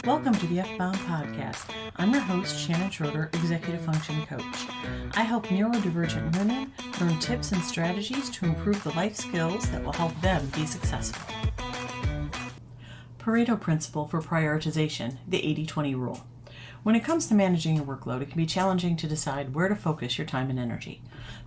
Welcome to the F-Bound Podcast. I'm your host, Shannon Schroeder, Executive Function Coach. I help neurodivergent women learn tips and strategies to improve the life skills that will help them be successful. Pareto principle for prioritization, the 80-20 rule. When it comes to managing your workload, it can be challenging to decide where to focus your time and energy.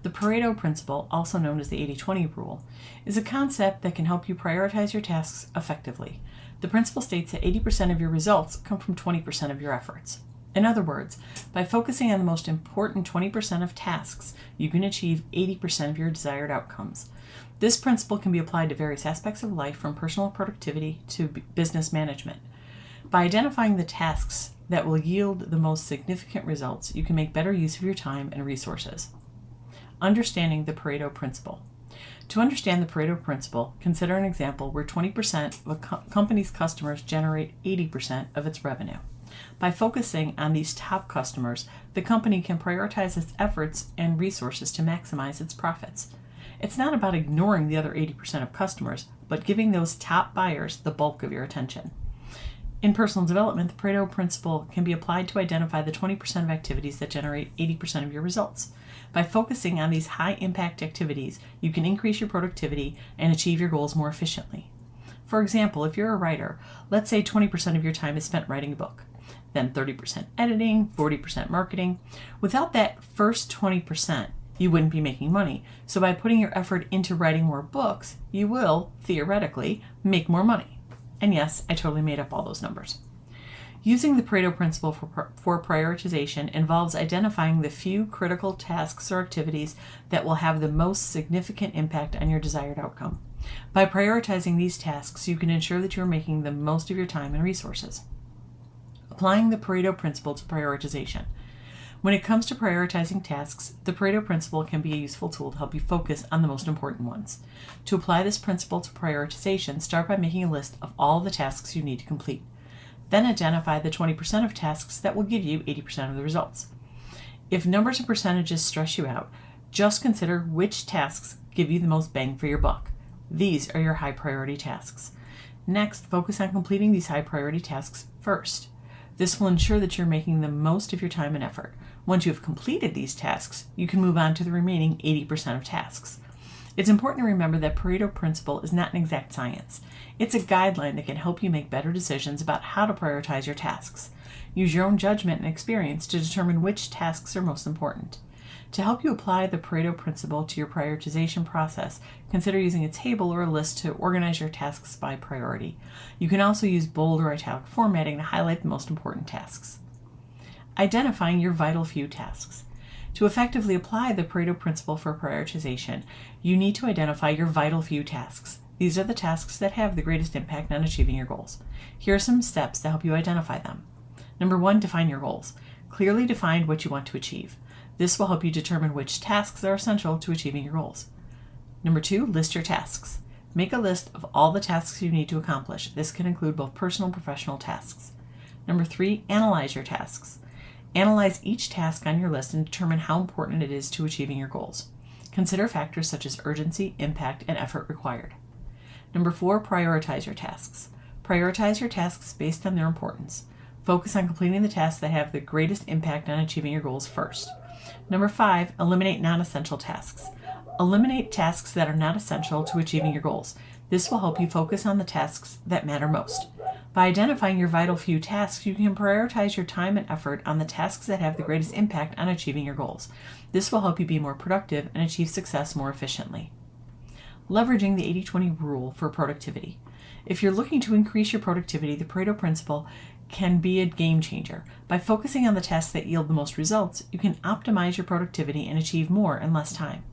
The Pareto principle, also known as the 80-20 rule, is a concept that can help you prioritize your tasks effectively. The principle states that 80% of your results come from 20% of your efforts. In other words, by focusing on the most important 20% of tasks, you can achieve 80% of your desired outcomes. This principle can be applied to various aspects of life, from personal productivity to business management. By identifying the tasks that will yield the most significant results, you can make better use of your time and resources. Understanding the Pareto principle. To understand the Pareto principle, consider an example where 20% of a company's customers generate 80% of its revenue. By focusing on these top customers, the company can prioritize its efforts and resources to maximize its profits. It's not about ignoring the other 80% of customers, but giving those top buyers the bulk of your attention. In personal development, the Pareto principle can be applied to identify the 20% of activities that generate 80% of your results. By focusing on these high-impact activities, you can increase your productivity and achieve your goals more efficiently. For example, if you're a writer, let's say 20% of your time is spent writing a book, then 30% editing, 40% marketing. Without that first 20%, you wouldn't be making money. So by putting your effort into writing more books, you will, theoretically, make more money. And yes, I totally made up all those numbers. Using the Pareto principle for prioritization involves identifying the few critical tasks or activities that will have the most significant impact on your desired outcome. By prioritizing these tasks, you can ensure that you are making the most of your time and resources. Applying the Pareto principle to prioritization. When it comes to prioritizing tasks, the Pareto principle can be a useful tool to help you focus on the most important ones. To apply this principle to prioritization, start by making a list of all the tasks you need to complete. Then identify the 20% of tasks that will give you 80% of the results. If numbers and percentages stress you out, just consider which tasks give you the most bang for your buck. These are your high priority tasks. Next, focus on completing these high priority tasks first. This will ensure that you're making the most of your time and effort. Once you have completed these tasks, you can move on to the remaining 80% of tasks. It's important to remember that Pareto principle is not an exact science. It's a guideline that can help you make better decisions about how to prioritize your tasks. Use your own judgment and experience to determine which tasks are most important. To help you apply the Pareto principle to your prioritization process, consider using a table or a list to organize your tasks by priority. You can also use bold or italic formatting to highlight the most important tasks. Identifying your vital few tasks. To effectively apply the Pareto principle for prioritization, you need to identify your vital few tasks. These are the tasks that have the greatest impact on achieving your goals. Here are some steps to help you identify them. Number 1, define your goals. Clearly define what you want to achieve. This will help you determine which tasks are essential to achieving your goals. Number 2, list your tasks. Make a list of all the tasks you need to accomplish. This can include both personal and professional tasks. Number 3, analyze your tasks. Analyze each task on your list and determine how important it is to achieving your goals. Consider factors such as urgency, impact, and effort required. Number 4, prioritize your tasks. Prioritize your tasks based on their importance. Focus on completing the tasks that have the greatest impact on achieving your goals first. Number 5, eliminate non-essential tasks. Eliminate tasks that are not essential to achieving your goals. This will help you focus on the tasks that matter most. By identifying your vital few tasks, you can prioritize your time and effort on the tasks that have the greatest impact on achieving your goals. This will help you be more productive and achieve success more efficiently. Leveraging the 80-20 rule for productivity. If you're looking to increase your productivity, the Pareto principle can be a game changer. By focusing on the tasks that yield the most results, you can optimize your productivity and achieve more in less time.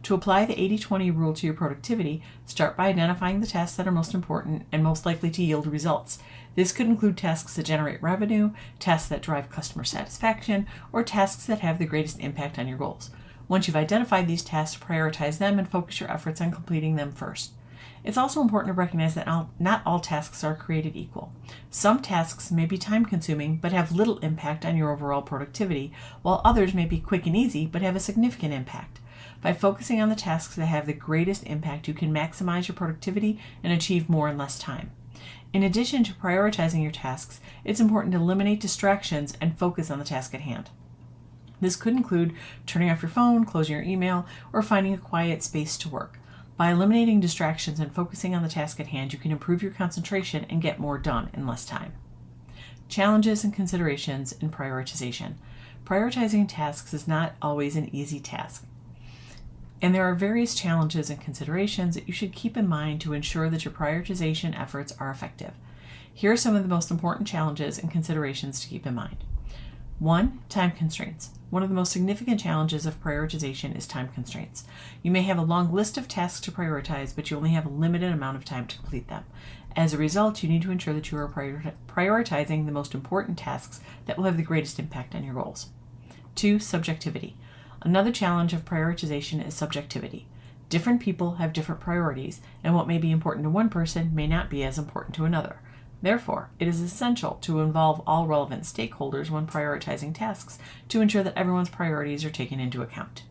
To apply the 80-20 rule to your productivity, start by identifying the tasks that are most important and most likely to yield results. This could include tasks that generate revenue, tasks that drive customer satisfaction, or tasks that have the greatest impact on your goals. Once you've identified these tasks, prioritize them and focus your efforts on completing them first. It's also important to recognize that not all tasks are created equal. Some tasks may be time-consuming but have little impact on your overall productivity, while others may be quick and easy but have a significant impact. By focusing on the tasks that have the greatest impact, you can maximize your productivity and achieve more in less time. In addition to prioritizing your tasks, it's important to eliminate distractions and focus on the task at hand. This could include turning off your phone, closing your email, or finding a quiet space to work. By eliminating distractions and focusing on the task at hand, you can improve your concentration and get more done in less time. Challenges and considerations in prioritization. Prioritizing tasks is not always an easy task, and there are various challenges and considerations that you should keep in mind to ensure that your prioritization efforts are effective. Here are some of the most important challenges and considerations to keep in mind. 1. Time constraints. One of the most significant challenges of prioritization is time constraints. You may have a long list of tasks to prioritize, but you only have a limited amount of time to complete them. As a result, you need to ensure that you are prioritizing the most important tasks that will have the greatest impact on your goals. 2. Subjectivity. Another challenge of prioritization is subjectivity. Different people have different priorities, and what may be important to one person may not be as important to another. Therefore, it is essential to involve all relevant stakeholders when prioritizing tasks to ensure that everyone's priorities are taken into account.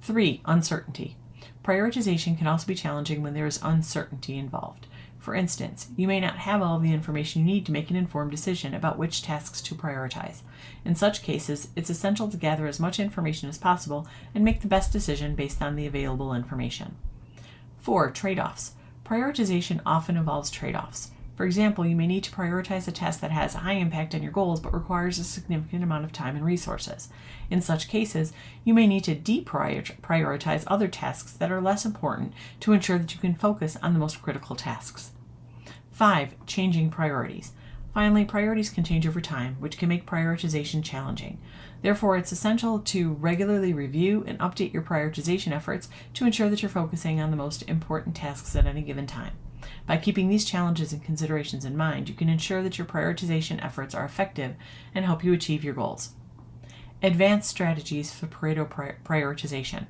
3. Uncertainty. Prioritization can also be challenging when there is uncertainty involved. For instance, you may not have all of the information you need to make an informed decision about which tasks to prioritize. In such cases, it's essential to gather as much information as possible and make the best decision based on the available information. 4. Trade-offs. Prioritization often involves trade-offs. For example, you may need to prioritize a task that has a high impact on your goals but requires a significant amount of time and resources. In such cases, you may need to deprioritize other tasks that are less important to ensure that you can focus on the most critical tasks. 5. Changing priorities. Finally, priorities can change over time, which can make prioritization challenging. Therefore, it's essential to regularly review and update your prioritization efforts to ensure that you're focusing on the most important tasks at any given time. By keeping these challenges and considerations in mind, you can ensure that your prioritization efforts are effective and help you achieve your goals. Advanced strategies for Pareto prioritization.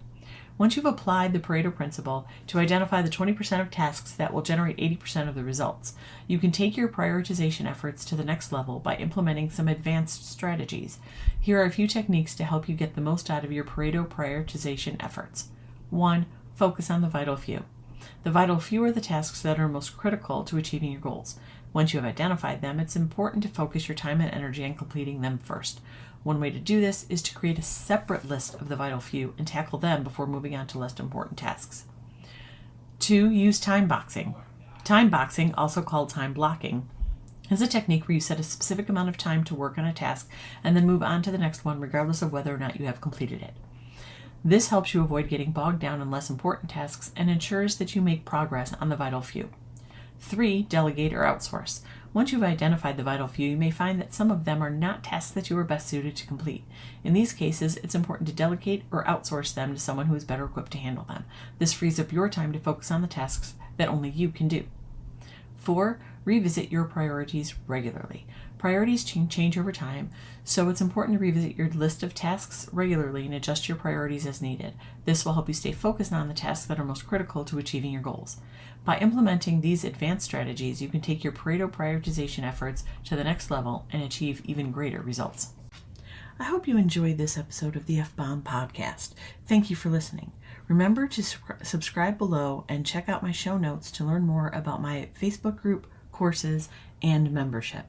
Once you've applied the Pareto principle to identify the 20% of tasks that will generate 80% of the results, you can take your prioritization efforts to the next level by implementing some advanced strategies. Here are a few techniques to help you get the most out of your Pareto prioritization efforts. 1. Focus on the vital few. The vital few are the tasks that are most critical to achieving your goals. Once you have identified them, it's important to focus your time and energy on completing them first. One way to do this is to create a separate list of the vital few and tackle them before moving on to less important tasks. 2. Use time boxing. Time boxing, also called time blocking, is a technique where you set a specific amount of time to work on a task and then move on to the next one regardless of whether or not you have completed it. This helps you avoid getting bogged down in less important tasks and ensures that you make progress on the vital few. 3. Delegate or outsource. Once you've identified the vital few, you may find that some of them are not tasks that you are best suited to complete. In these cases, it's important to delegate or outsource them to someone who is better equipped to handle them. This frees up your time to focus on the tasks that only you can do. 4. Revisit your priorities regularly. Priorities change over time, so it's important to revisit your list of tasks regularly and adjust your priorities as needed. This will help you stay focused on the tasks that are most critical to achieving your goals. By implementing these advanced strategies, you can take your Pareto prioritization efforts to the next level and achieve even greater results. I hope you enjoyed this episode of the F-Bomb podcast. Thank you for listening. Remember to subscribe below and check out my show notes to learn more about my Facebook group, courses, and membership.